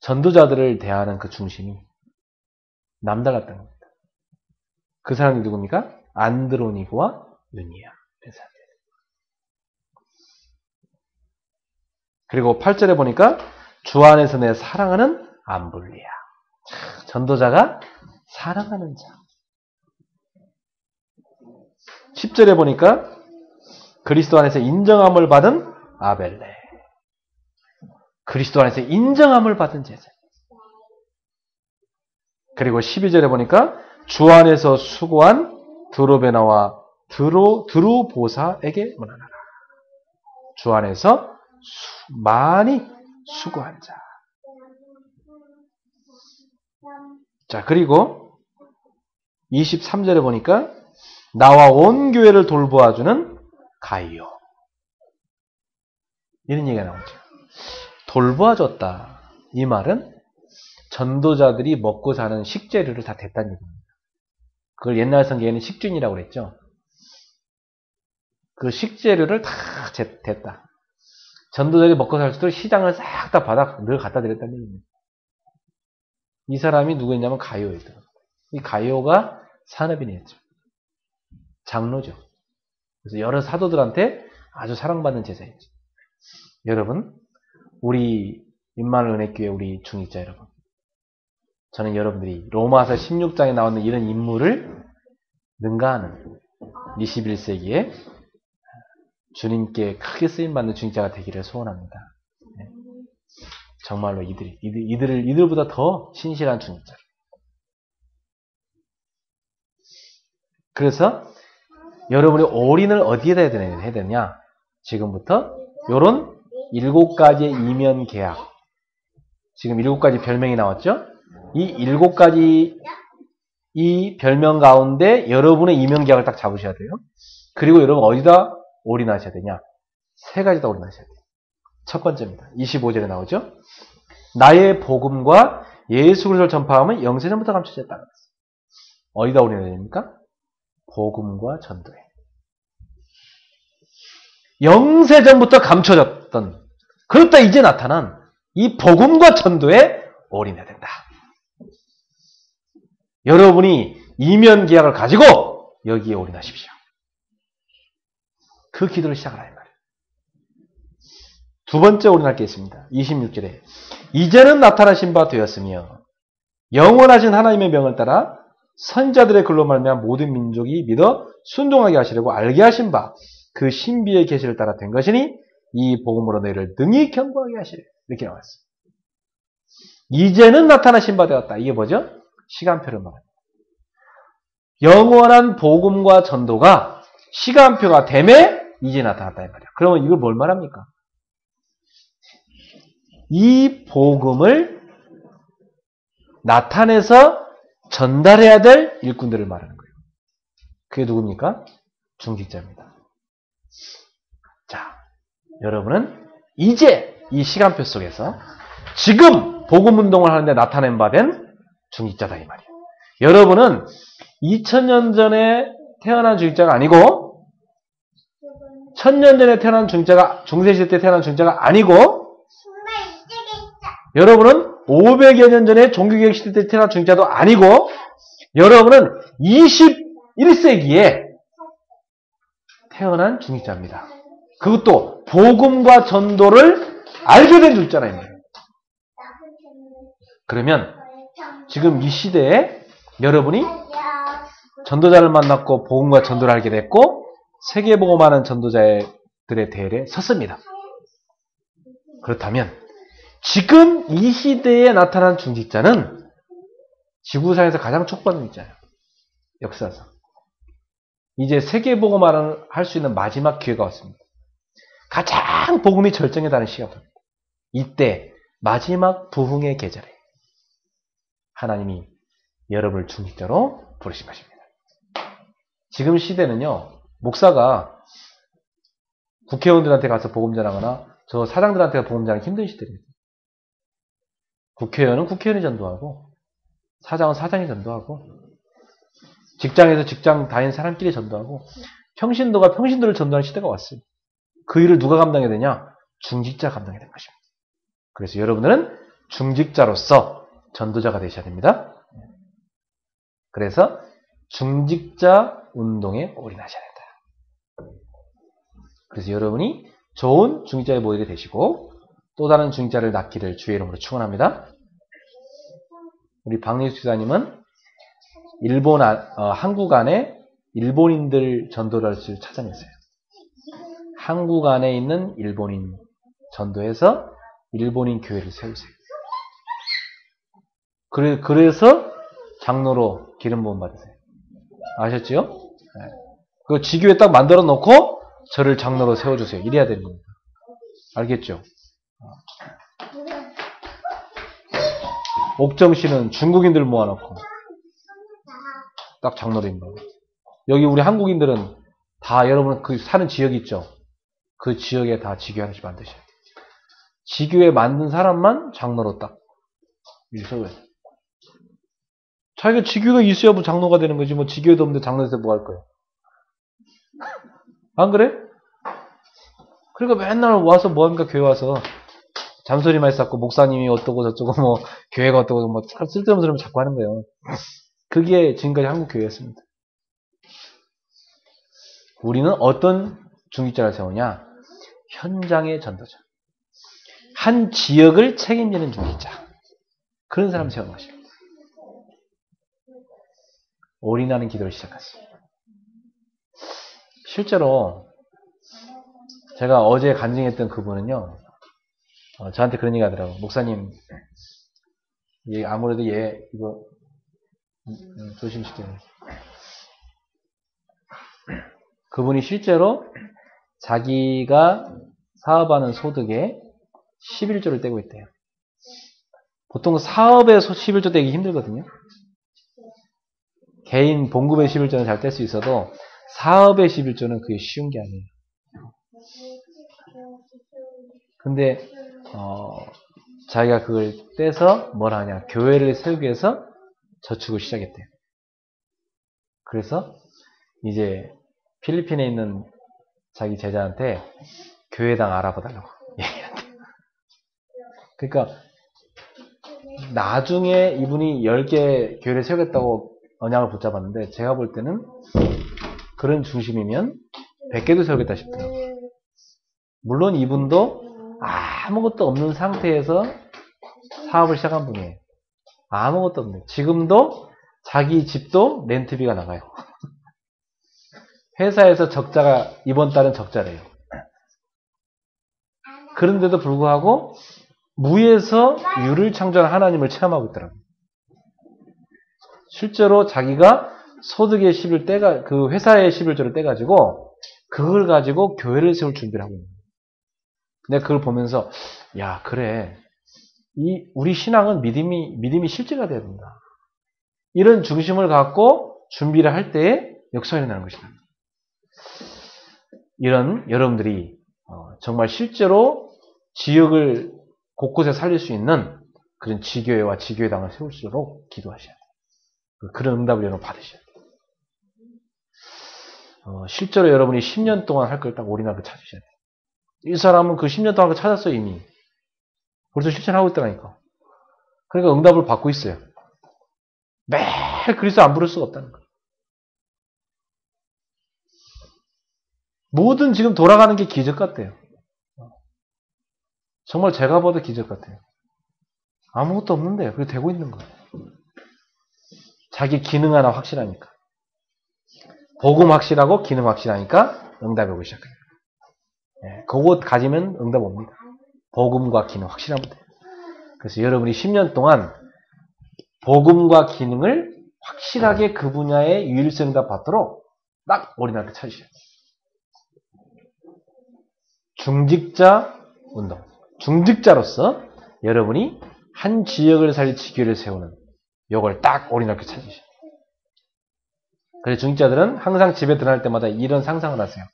전도자들을 대하는 그 중심이 남달랐던 겁니다. 그 사람들이 누굽니까? 안드로니고와 유니아. 그리고 8절에 보니까 주 안에서 내 사랑하는 암블리아. 전도자가 사랑하는 자. 10절에 보니까 그리스도 안에서 인정함을 받은 아벨레. 그리스도 안에서 인정함을 받은 제자. 그리고 12절에 보니까 주 안에서 수고한 드로베나와 드루보사에게 문안하라. 주 안에서 많이 수고한 자. 자, 그리고 23절에 보니까 나와 온 교회를 돌보아주는 가이오. 이런 얘기가 나오죠. 돌보아줬다. 이 말은 전도자들이 먹고 사는 식재료를 다 댔다는 얘기입니다. 그걸 옛날 성경에는 식준이라고 그랬죠. 그 식재료를 다 댔다. 전도자들이 먹고 살 수 있도록 시장을 싹 다 받아 늘 갖다 드렸다는 얘기입니다. 이 사람이 누구였냐면 가이오였더라고요. 이 가이오가 산업인이었죠. 장로죠. 그래서 여러 사도들한테 아주 사랑받는 제자였죠. 여러분, 우리 임마누엘 은혜교회 우리 중직자 여러분, 저는 여러분들이 로마서 16장에 나오는 이런 인물을 능가하는 21세기에 주님께 크게 쓰임받는 중직자가 되기를 소원합니다. 네. 정말로 이들보다 더 신실한 중직자. 그래서 여러분이 올인을 어디에다 해야 되냐? 지금부터 요런 7가지의 이면 계약. 지금 7가지 별명이 나왔죠? 이 7가지 이 별명 가운데 여러분의 이면 계약을 딱 잡으셔야 돼요. 그리고 여러분 어디다 올인하셔야 되냐? 3가지다 올인하셔야 돼요. 첫 번째입니다. 25절에 나오죠? 나의 복음과 예수 그리스도를 전파하면 영세전부터 감춰졌다. 어디다 올인해야 됩니까? 복음과 전도에. 영세전부터 감춰졌던, 그렇다 이제 나타난 이 복음과 전도에 올인해야 된다. 여러분이 이면 계약을 가지고 여기에 올인하십시오. 그 기도를 시작하라 이 말이에요. 두 번째 올인할 게 있습니다. 26절에 이제는 나타나신 바 되었으며 영원하신 하나님의 명을 따라 선지자들의 글로 말미암아 모든 민족이 믿어 순종하게 하시려고 알게 하신 바 그 신비의 계시를 따라 된 것이니 이 복음으로 너희를 능히 견고하게 하시려. 이렇게 나왔어요. 이제는 나타나신 바 되었다. 이게 뭐죠? 시간표를 말합니다. 영원한 복음과 전도가 시간표가 됨에 이제 나타났다 이 말이에요. 그러면 이걸 뭘 말합니까? 이 복음을 나타내서 전달해야 될 일꾼들을 말하는 거예요. 그게 누굽니까? 중직자입니다. 자, 여러분은 이제 이 시간표 속에서 지금 복음운동을 하는데 나타낸 바 된 중직자다 이 말이에요. 여러분은 2000년 전에 태어난 중직자가 아니고 1000년 전에 태어난 중직자가 중세시대 때 태어난 중직자가 아니고 여러분은 500여 년 전에 종교개혁 시대 때 태어난 중직자도 아니고 여러분은 21세기에 태어난 중직자입니다. 그것도 복음과 전도를 알게 된 중직자라는 거예요. 그러면 지금 이 시대에 여러분이 전도자를 만났고 복음과 전도를 알게 됐고 세계복음하는 전도자들의 대열에 섰습니다. 그렇다면 지금 이 시대에 나타난 중직자는 지구상에서 가장 촉구받는 중직자예요. 역사상. 이제 세계복음화를 할 수 있는 마지막 기회가 왔습니다. 가장 복음이 절정에 달하는 시간입니다. 이때 마지막 부흥의 계절에 하나님이 여러분을 중직자로 부르신 것입니다. 지금 시대는요, 목사가 국회의원들한테 가서 복음 전하거나 저 사장들한테 복음 전하기 힘든 시대입니다. 국회의원은 국회의원이 전도하고 사장은 사장이 전도하고 직장에서 직장 다닌 사람끼리 전도하고 평신도가 평신도를 전도하는 시대가 왔어요. 그 일을 누가 감당해야 되냐? 중직자 감당해야 되는 것입니다. 그래서 여러분들은 중직자로서 전도자가 되셔야 됩니다. 그래서 중직자 운동에 올인하셔야 된다. 그래서 여러분이 좋은 중직자의 모델이 되시고 또 다른 중직자를 낳기를 주의 이름으로 축원합니다. 우리 박리수 지사님은 한국 안에 일본인들 전도를 찾아냈어요. 한국 안에 있는 일본인 전도해서 일본인 교회를 세우세요. 그래서 장로로 기름 부음 받으세요. 아셨지요? 네. 그 지교에 딱 만들어 놓고 저를 장로로 세워주세요. 이래야 되는 겁니다. 알겠죠? 옥정 씨는 중국인들 모아놓고 딱 장로로 임바. 여기 우리 한국인들은 다 여러분 그 사는 지역 있죠? 그 지역에 다 지교 하나씩 만드셔야 돼요. 지교에 만든 사람만 장로로 딱 세워야 돼요. 자기가 지교가 있어야 뭐 장로가 되는 거지. 뭐 지교에도 없는데 장로에서 뭐 할 거예요? 안 그래? 그러니까 맨날 와서 뭐합니까? 교회 와서 잔소리만 쌓고 목사님이 어떠고 저쩌고 뭐 교회가 어떠고 뭐 쓸데없는 소리만 자꾸 하는 거예요. 그게 지금까지 한국 교회였습니다. 우리는 어떤 중직자를 세우냐? 현장의 전도자. 한 지역을 책임지는 중직자. 그런 사람 세우는 것입니다. 올인하는 기도를 시작하세요. 실제로 제가 어제 간증했던 그분은요, 저한테 그런 얘기 하더라고요. 목사님, 아무래도 이거 조심시켜야 돼요. 그분이 실제로 자기가 사업하는 소득에 11조를 떼고 있대요. 보통 사업에 11조 떼기 힘들거든요. 개인 봉급의 11조는 잘 뗄 수 있어도 사업의 11조는 그게 쉬운 게 아니에요. 근데 자기가 그걸 떼서 뭘 하냐, 교회를 세우기 위해서 저축을 시작했대요. 그래서 이제 필리핀에 있는 자기 제자한테 교회당 알아봐달라고 얘기한대. 그러니까 나중에 이분이 10개 교회를 세우겠다고 언약을 붙잡았는데 제가 볼 때는 그런 중심이면 100개도 세우겠다 싶더라고요. 물론 이분도 아무것도 없는 상태에서 사업을 시작한 분이에요. 아무것도 없네. 지금도 자기 집도 렌트비가 나가요. 회사에서 적자가 이번 달은 적자래요. 그런데도 불구하고 무에서 유를 창조한 하나님을 체험하고 있더라고요. 실제로 자기가 소득의 11떼가 그 회사의 11조를 떼가지고 그걸 가지고 교회를 세울 준비를 하고 있는 거예요. 내가 그걸 보면서 야 그래 우리 신앙은 믿음이 실제가 돼야 된다. 이런 중심을 갖고 준비를 할 때에 역사가 일어나는 것이다. 이런 여러분들이 정말 실제로 지역을 곳곳에 살릴 수 있는 그런 지교회와 지교회당을 세울 수 있도록 기도하셔야 돼요. 그런 응답을 여러분 받으셔야 돼요. 실제로 여러분이 10년 동안 할 걸 딱 올인하고 찾으셔야 돼요. 이 사람은 그 10년 동안 그걸 찾았어요 이미. 벌써 실천하고 있다니까. 그러니까 응답을 받고 있어요. 매일 그리스도 안 부를 수가 없다는 거예요. 모든 지금 돌아가는 게 기적 같아요. 정말 제가 봐도 기적 같아요. 아무것도 없는데 그게 되고 있는 거예요. 자기 기능 하나 확실하니까. 복음 확실하고 기능 확실하니까 응답이 오기 시작해요. 네, 그것 가지면 응답 옵니다. 복음과 기능 확실하면 돼요. 그래서 여러분이 10년 동안 복음과 기능을 확실하게 그 분야의 유일성 응답 받도록 딱 올인하게 찾으셔야 돼요. 중직자 운동. 중직자로서 여러분이 한 지역을 살릴 지교를 세우는 요걸 딱 올인하게 찾으셔야 돼요. 그래서 중직자들은 항상 집에 들어갈 때마다 이런 상상을 하세요.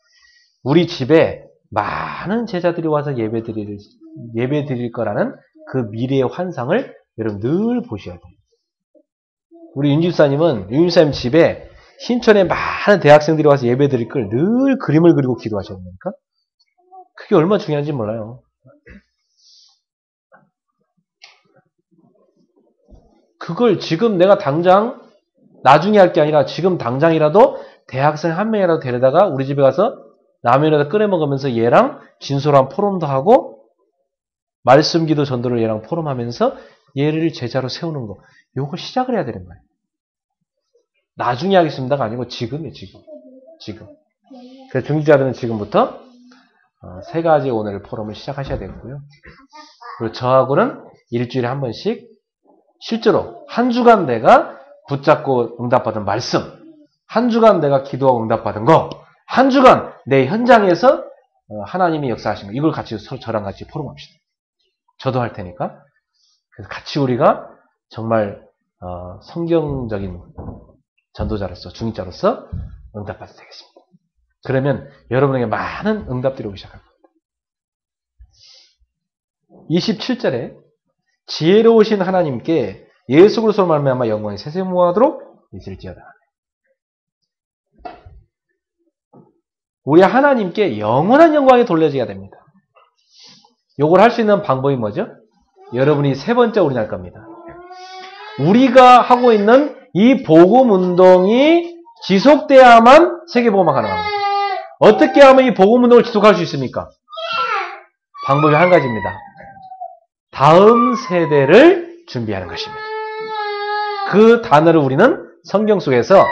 우리 집에 많은 제자들이 와서 예배 드릴 거라는 그 미래의 환상을 여러분 늘 보셔야 돼요. 우리 윤집사님 집에 신촌에 많은 대학생들이 와서 예배 드릴 걸 늘 그림을 그리고 기도하셔야 됩니까? 그게 얼마나 중요한지 몰라요. 그걸 지금 내가 당장 나중에 할 게 아니라 지금 당장이라도 대학생 한 명이라도 데려다가 우리 집에 가서 라면이라도 끓여 먹으면서 얘랑 진솔한 포럼도 하고 말씀 기도 전도를 얘랑 포럼하면서 얘를 제자로 세우는 거. 요거 시작을 해야 되는 거예요. 나중에 하겠습니다가 아니고 지금이에요. 지금. 그래서 중직자들은 지금부터 3가지 오늘 포럼을 시작하셔야 되고요. 그리고 저하고는 일주일에 한 번씩 실제로 한 주간 내가 붙잡고 응답받은 말씀, 한 주간 내가 기도하고 응답받은 거, 한 주간 내 현장에서 하나님이 역사하신 거, 이걸 같이 저랑 같이 포럼합시다. 저도 할 테니까. 그래서 같이 우리가 정말 성경적인 전도자로서, 중직자로서 응답받아야 되겠습니다. 그러면 여러분에게 많은 응답들이 오기 시작할 겁니다. 27절에 지혜로우신 하나님께 예수 그리스도로 말미암아 영광이 세세무하도록 있을지어다. 우리 하나님께 영원한 영광이 돌려져야 됩니다. 요걸 할 수 있는 방법이 뭐죠? 여러분이 3번째 올인할 겁니다. 우리가 하고 있는 이 복음 운동이 지속돼야만 세계복음화 가능합니다. 어떻게 하면 이 복음 운동을 지속할 수 있습니까? 방법이 한 가지입니다. 다음 세대를 준비하는 것입니다. 그 단어를 우리는 성경 속에서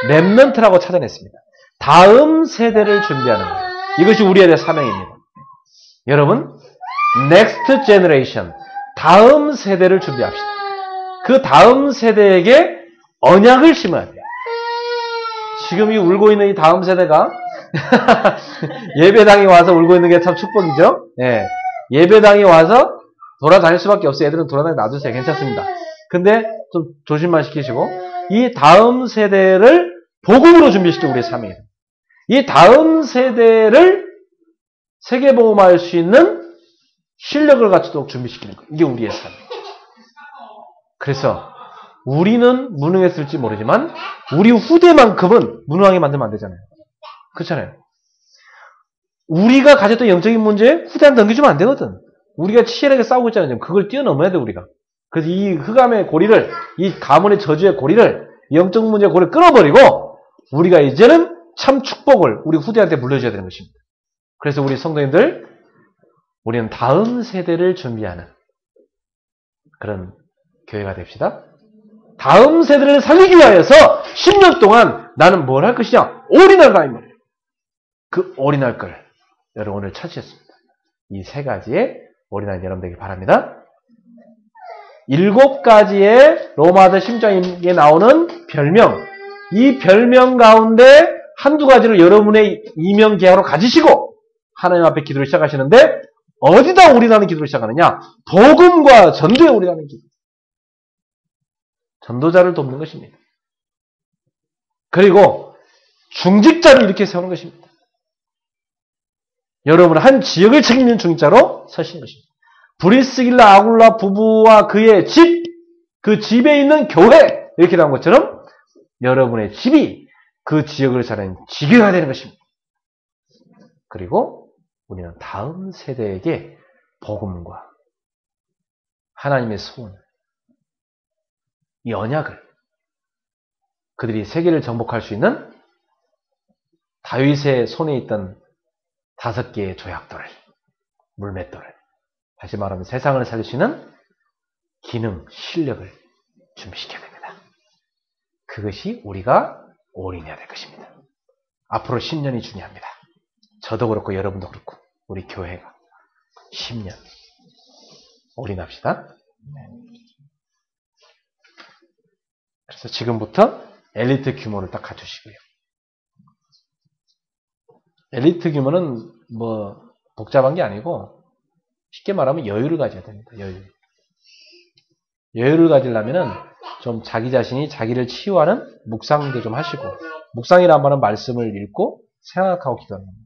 렘넌트라고 찾아냈습니다. 다음 세대를 준비하는 거예요. 이것이 우리의 사명입니다. 여러분, next generation, 다음 세대를 준비합시다. 그 다음 세대에게 언약을 심어야 돼요. 지금 이 울고 있는 이 다음 세대가 예배당에 와서 울고 있는 게 참 축복이죠. 네. 예배당에 와서 돌아다닐 수밖에 없어요. 애들은 돌아다니 놔두세요. 괜찮습니다. 근데 좀 조심만 시키시고 이 다음 세대를 복음으로 준비시키고 우리의 사명이에요. 이 다음 세대를 세계복음화할 수 있는 실력을 갖추도록 준비시키는 거예요. 이게 우리의 사명이에요. 그래서 우리는 무능했을지 모르지만 우리 후대만큼은 무능하게 만들면 안 되잖아요. 그렇잖아요. 우리가 가졌던 영적인 문제에 후대한테 넘겨주면 안 되거든. 우리가 치열하게 싸우고 있잖아요. 지금. 그걸 뛰어넘어야 돼, 우리가. 그래서 이 흑암의 고리를, 이 가문의 저주의 고리를, 영적 문제의 고리를 끊어버리고, 우리가 이제는 참 축복을 우리 후대한테 물려줘야 되는 것입니다. 그래서 우리 성도님들, 우리는 다음 세대를 준비하는 그런 교회가 됩시다. 다음 세대를 살리기 위하여서 10년 동안 나는 뭘 할 것이냐? 올인한다, 이 말이에요. 그 올인할 걸 여러분 오늘 찾으셨습니다. 이 세 가지에 올인하는 여러분 되길 바랍니다. 7가지의 로마서 10장에 나오는 별명, 이 별명 가운데 한두 가지를 여러분의 이명 계약으로 가지시고 하나님 앞에 기도를 시작하시는데 어디다 올인하는 기도를 시작하느냐? 복음과 전도에 올인하는 기도. 전도자를 돕는 것입니다. 그리고 중직자를 이렇게 세우는 것입니다. 여러분 한 지역을 책임지는 중직자로 서시는 것입니다. 브리스길라 아굴라 부부와 그의 집, 그 집에 있는 교회 이렇게 나온 것처럼 여러분의 집이 그 지역을 사는 지교가 되는 것입니다. 그리고 우리는 다음 세대에게 복음과 하나님의 소원, 이 언약을 그들이 세계를 정복할 수 있는 다윗의 손에 있던 5개의 조약돌을, 물맷돌을, 다시 말하면 세상을 살릴 수 있는 기능, 실력을 준비시켜야 됩니다. 그것이 우리가 올인해야 될 것입니다. 앞으로 10년이 중요합니다. 저도 그렇고 여러분도 그렇고 우리 교회가 10년 올인합시다. 그래서 지금부터 엘리트 규모를 딱 갖추시고요. 엘리트 규모는 뭐 복잡한 게 아니고 쉽게 말하면 여유를 가져야 됩니다. 여유를 가지려면은 좀 자기 자신이 자기를 치유하는 묵상도 좀 하시고, 묵상이란 말은 말씀을 읽고 생각하고 기도하는 겁니다.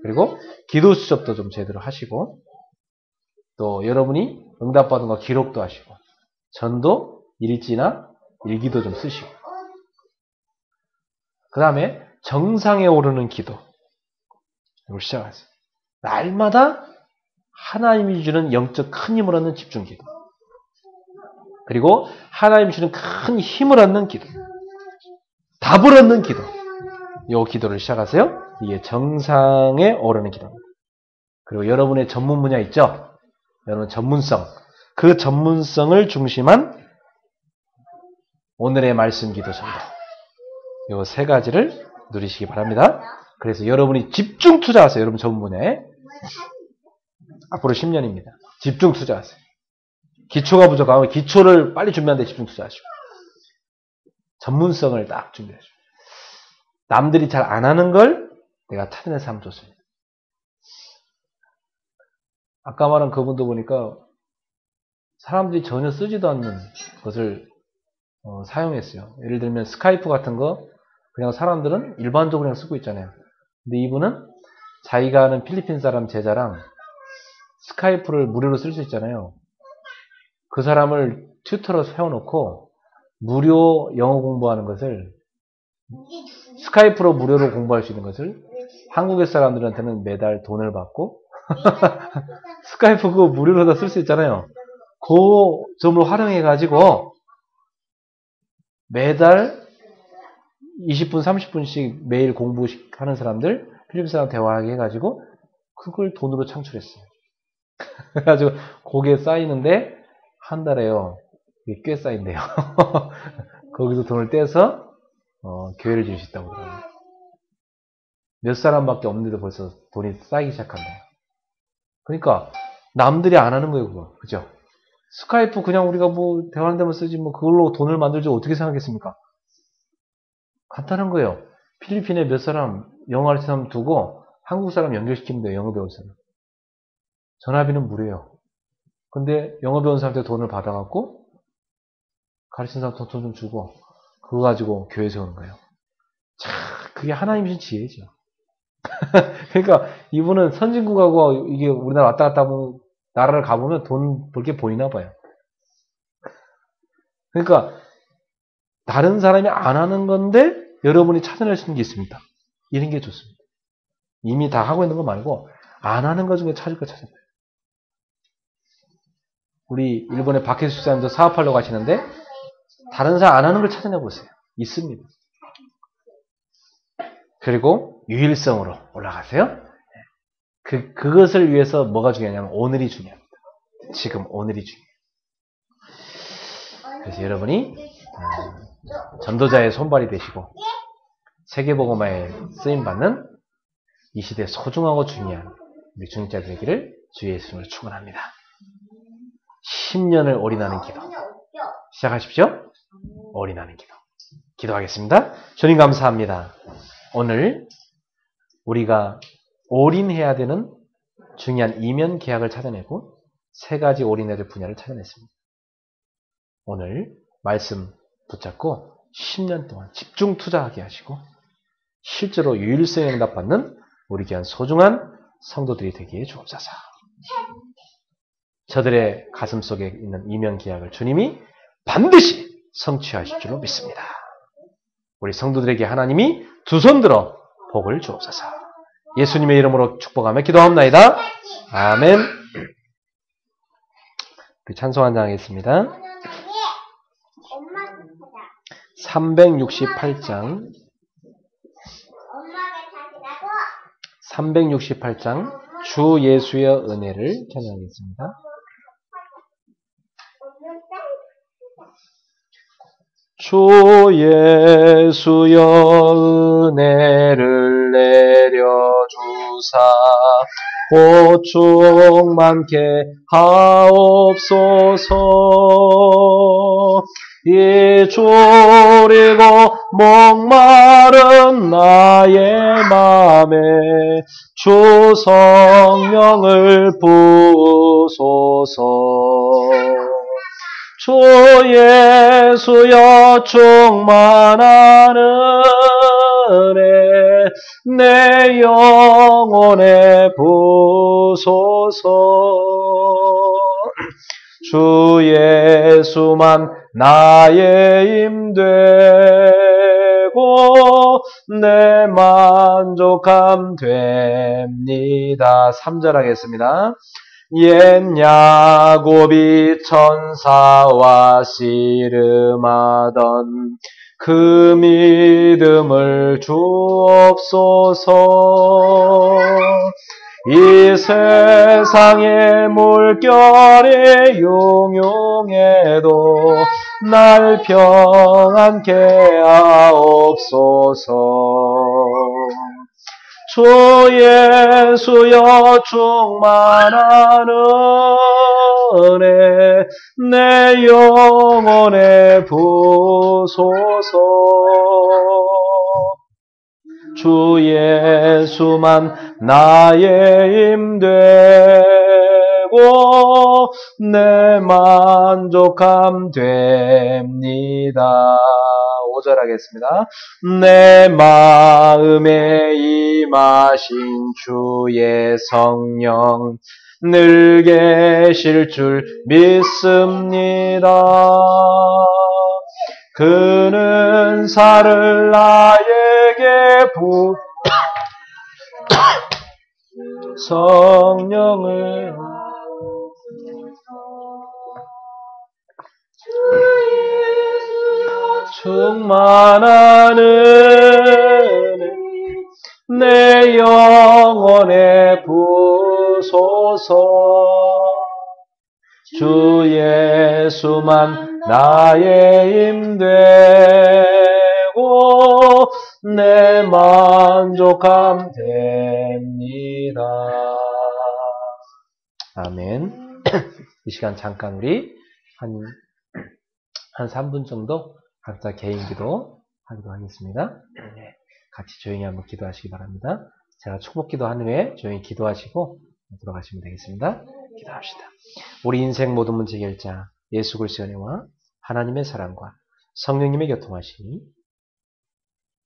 그리고 기도 수첩도 좀 제대로 하시고, 또 여러분이 응답받은 거 기록도 하시고, 전도 일지나 일기도 좀 쓰시고, 그 다음에 정상에 오르는 기도 이걸 시작하세요. 날마다 하나님이 주는 영적 큰 힘을 얻는 집중 기도, 그리고 하나님이 주는 큰 힘을 얻는 기도, 답을 얻는 기도, 이 기도를 시작하세요. 이게 정상에 오르는 기도입니다. 그리고 여러분의 전문 분야 있죠? 여러분 전문성, 그 전문성을 중심한 오늘의 말씀 기도 전도, 이 3가지를 누리시기 바랍니다. 그래서 여러분이 집중 투자하세요. 여러분 전문 분야에. 앞으로 10년입니다. 집중 투자하세요. 기초가 부족하면 기초를 빨리 준비하는 데 집중 투자하시고, 전문성을 딱 준비하시고, 남들이 잘 안 하는 걸 내가 찾아내서 하면 좋습니다. 아까 말한 그분도 보니까 사람들이 전혀 쓰지도 않는 것을 사용했어요. 예를 들면 스카이프 같은 거 그냥 사람들은 일반적으로 그냥 쓰고 있잖아요. 근데 이분은 자기가 아는 필리핀 사람 제자랑 스카이프를 무료로 쓸 수 있잖아요. 그 사람을 튜터로 세워놓고 무료 영어 공부하는 것을, 스카이프로 무료로 공부할 수 있는 것을 한국의 사람들한테는 매달 돈을 받고 스카이프 그거 무료로 다 쓸 수 있잖아요. 그 점을 활용해가지고 매달 20분, 30분씩 매일 공부하는 사람들, 필리핀 사람 대화하게 해가지고 그걸 돈으로 창출했어요. 그래가지고 그게 쌓이는데 한 달에요. 이게 꽤 쌓인대요. 거기서 돈을 떼서 교회를 지을 수 있다고 그러더라고요. 몇 사람밖에 없는데도 벌써 돈이 쌓이기 시작한대요. 그러니까 남들이 안 하는 거예요, 그거. 그죠? 스카이프 그냥 우리가 뭐 대화하는 데만 쓰지 뭐 그걸로 돈을 만들지 어떻게 생각했습니까? 간단한 거예요. 필리핀에 몇 사람 영어 할 사람 두고 한국 사람 연결시키면 돼요. 영어 배울 사람. 전화비는 무료예요. 근데 영어 배운 사람한테 돈을 받아갖고 가르치는 사람 돈 좀 주고 그거 가지고 교회 세우는 거예요. 참 그게 하나님이신 지혜죠. 그러니까 이분은 선진국하고 이게 우리나라 왔다 갔다 하면 나라를 가보면 돈 벌 게 보이나 봐요. 그러니까 다른 사람이 안 하는 건데 여러분이 찾아낼 수 있는 게 있습니다. 이런 게 좋습니다. 이미 다 하고 있는 거 말고 안 하는 거 중에 찾을 거 찾아봐요. 우리 일본의 박혜수 집사님도 사업하려고 하시는데 다른 사람 안 하는 걸 찾아내 보세요. 있습니다. 그리고 유일성으로 올라가세요. 그것을 위해서 뭐가 중요하냐면 오늘이 중요합니다. 지금 오늘이 중요해요. 그래서 여러분이 전도자의 손발이 되시고 세계복음화에 쓰임받는 이 시대에 소중하고 중요한 우리 중직자 되기를 주 예수님으로 축원합니다. 10년을 올인하는 기도 시작하십시오. 올인하는 기도 기도하겠습니다. 주님 감사합니다. 오늘 우리가 올인해야 되는 중요한 이면 계약을 찾아내고 세 가지 올인해야 될 분야를 찾아냈습니다. 오늘 말씀 붙잡고 10년 동안 집중 투자하게 하시고 실제로 유일성에 응답받는 우리 귀한 소중한 성도들이 되기에 주옵소서. 저들의 가슴 속에 있는 이면 계약을 주님이 반드시 성취하실 줄로 믿습니다. 우리 성도들에게 하나님이 두 손 들어 복을 주옵소서. 예수님의 이름으로 축복하며 기도합나이다. 아멘. 우리 찬송 한장 하겠습니다. 368장 368장 주 예수의 은혜를 찬양하겠습니다. 주 예수여 은혜를 내려주사 곧 충만케 하옵소서. 이 졸이고 목마른 나의 맘에 주 성령을 부으소서. 주 예수여 충만한 은혜 내 영혼에 부소서. 주 예수만 나의 힘되고 내 만족함 됩니다. 3절 하겠습니다. 옛 야곱이 천사와 씨름하던 그 믿음을 주옵소서. 이 세상의 물결이 용용해도 날 평안케 하옵소서. 주 예수여 충만한 은혜 내 영혼에 부소서. 주 예수만 나의 힘되고 내 만족함 됩니다. 5절 하겠습니다. 내 마음에 임하신 주의 성령 늘 계실 줄 믿습니다. 그는 사를 나에게 성령을 충만한 은혜 내 영혼에 부소서. 주 예수만 나의 힘되고 내 만족함 됩니다. 아멘. 이 시간 잠깐 우리 한 3분 정도 각자 개인 기도 하기도 하겠습니다. 같이 조용히 한번 기도하시기 바랍니다. 제가 축복 기도한 후에 조용히 기도하시고 들어가시면 되겠습니다. 기도합시다. 우리 인생 모든 문제 해결자 예수 그리스도의 은혜와 하나님의 사랑과 성령님의 교통하심이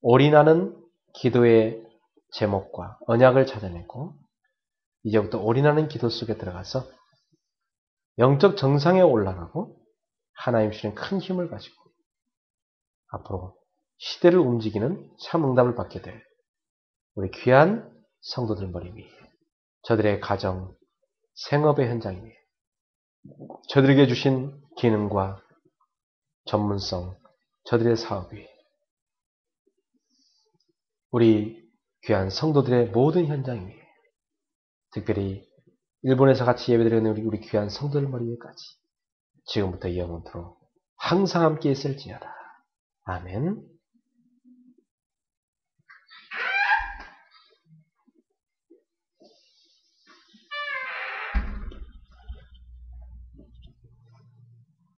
올인하는 기도의 제목과 언약을 찾아내고 이제부터 올인하는 기도 속에 들어가서 영적 정상에 올라가고 하나님 주시는 큰 힘을 가지고 앞으로 시대를 움직이는 참 응답을 받게 될 우리 귀한 성도들 머리 위에, 저들의 가정, 생업의 현장 위에, 저들에게 주신 기능과 전문성, 저들의 사업 위에, 우리 귀한 성도들의 모든 현장 위에, 특별히 일본에서 같이 예배드리는 우리 귀한 성도들 머리 위에까지 지금부터 영원토록 항상 함께 있을지어다. 아멘.